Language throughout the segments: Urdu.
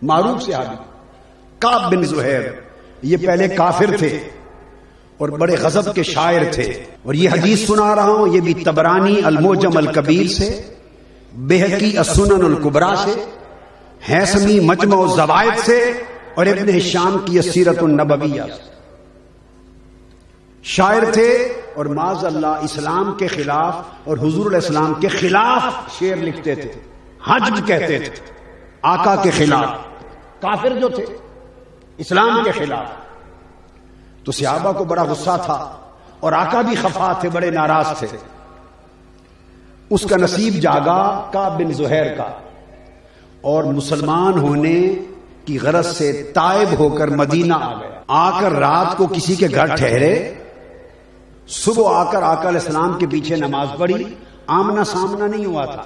معروف صحابی کعب بن زہیر، یہ پہلے کافر تھے اور بڑے غضب کے شاعر تھے، اور یہ حدیث سنا رہا ہوں یہ بھی طبرانی المعجم الکبیر سے، بہقی السنن الکبریٰ سے، ہیثمی مجمع الزوائد سے، اور ابن ہشام کی السیرۃ النبویہ سے۔ شاعر تھے اور معاذ اللہ اسلام کے خلاف اور حضور علیہ السلام کے خلاف شعر لکھتے تھے، حجب کہتے تھے آقا کے خلاف، کافر جو تھے اسلام کے خلاف۔ تو صحابہ کو بڑا غصہ تھا اور آقا بھی خفا تھے، بڑے ناراض تھے۔ اس کا نصیب جاگا کعب بن زہیر کا، اور مسلمان ہونے کی غرض سے تائب ہو کر مدینہ آ گیا۔ آ کر رات کو کسی کے گھر ٹھہرے، صبح آ کر آقا علیہ السلام کے پیچھے نماز پڑھی، آمنا سامنا نہیں ہوا تھا۔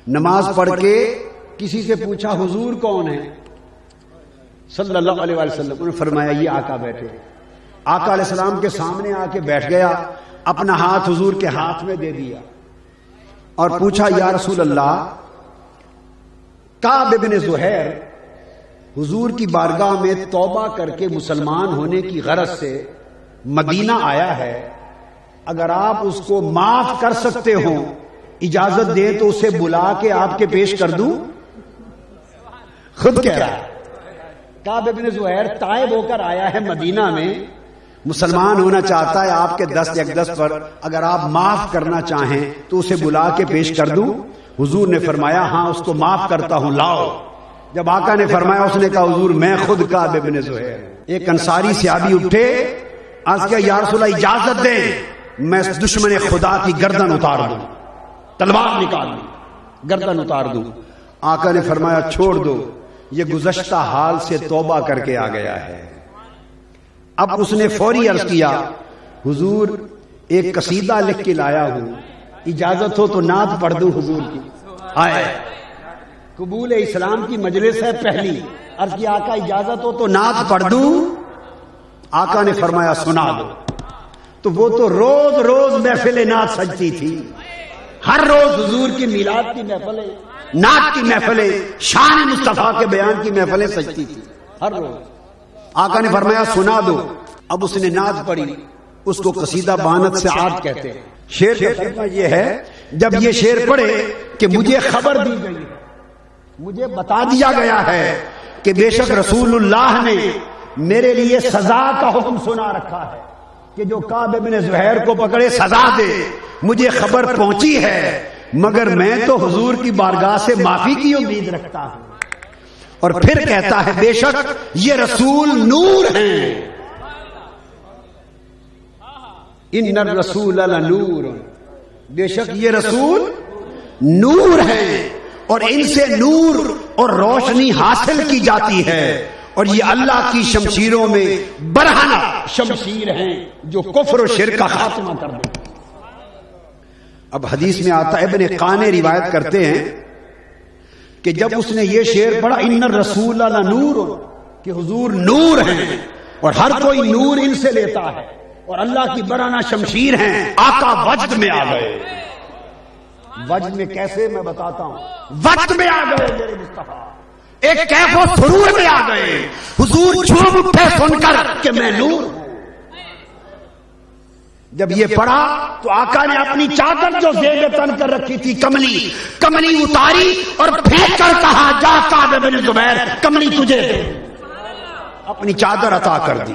نماز پڑھ کے کسی سے پوچھا حضور کون ہے صلی اللہ علیہ وسلم، انہوں نے فرمایا یہ آقا بیٹھے۔ آقا علیہ السلام کے سامنے آ کے بیٹھ گیا، اپنا ہاتھ حضور کے ہاتھ میں دے دیا اور پوچھا یا رسول اللہ، کعب بن زہیر حضور کی بارگاہ میں توبہ کر کے مسلمان ہونے کی غرض سے مدینہ آیا ہے، اگر آپ اس کو معاف کر سکتے ہو اجازت دیں تو اسے بلا کے آپ کے پیش کر دوں۔ خود کہہ رہا ہے کعب بن زہیر تائب ہو کر آیا ہے مدینہ میں، مسلمان ہونا چاہتا ہے، آپ کے دست اقدس پر اگر آپ معاف کرنا چاہیں تو اسے بلا کے پیش کر دوں۔ حضور نے فرمایا ہاں اس کو معاف کرتا ہوں، لاؤ۔ جب آقا نے فرمایا اس نے کہا حضور میں خود کعب بن زہیر۔ ایک انصاری صحابی اٹھے، عرض کیا یا رسول اللہ اجازت دیں میں دشمن خدا کی گردن اتار دوں، تلوار نکال دوں، گردن اتار دوں۔ آقا نے فرمایا چھوڑ دو، یہ گزشتہ حال سے توبہ کر کے آ گیا ہے۔ اب اس نے فوری عرض کیا حضور ایک قصیدہ لکھ کے لایا ہوں، اجازت ہو تو نعت پڑھ دوں حضور کی۔ آئے قبول اسلام کی مجلس ہے پہلی، عرض کی آقا اجازت ہو تو نعت پڑھ دوں؟ آقا نے فرمایا سنا دو۔ تو وہ تو روز روز محفل نعت سجتی تھی، ہر روز حضور کی میلاد کی محفلیں، نعت کی محفلیں، شان مصطفیٰ کے بیان کی محفلیں سجتی تھی ہر روز۔ آقا نے فرمایا سنا دو۔ اب اس نے نعت پڑھی، اس کو قصیدہ بانت سے عاد کہتے ہیں۔ شعر کا ترجمہ یہ ہے جب یہ شعر پڑھے کہ مجھے خبر دی گئی ہے، مجھے بتا دیا گیا ہے کہ بے شک رسول اللہ نے میرے لیے سزا کا حکم سنا رکھا ہے کہ جو کعب بن زہیر کو پکڑے سزا دے، مجھے خبر پہنچی ہے، مگر میں تو حضور کی بارگاہ سے معافی کی امید رکھتا ہوں۔ اور پھر کہتا ہے بے شک یہ رسول نور ہیں، ان الرسول لنور، بے شک یہ رسول نور ہیں اور ان سے نور اور روشنی حاصل کی جاتی ہے، اور یہ اللہ کی شمشیروں میں برہنہ شمشیر ہیں جو کفر و شرک کا خاتمہ کر دیں۔ اب حدیث میں آتا ہے ابن قانے روایت کرتے ہیں کہ جب اس نے یہ شعر پڑھا ان الرسول لنور، کہ حضور نور ہیں اور ہر کوئی نور ان سے لیتا ہے اور اللہ کی برہنہ شمشیر ہیں، آقا وجد میں آ گئے۔ وجد میں کیسے میں بتاتا ہوں، وجد میں آ گئے میرے مصطفیٰ، ایک کیف و سرور میں آ گئے۔ حضور جھوم اٹھے سن کر کہ میں نور ہوں۔ جب یہ پڑھا تو آقا نے اپنی چادر جو زیر تن کر رکھی تھی کملی اتاری اور پھینک کر کہا جا کعب بن زبیر کملی تجھے دے، اپنی چادر عطا کر دی۔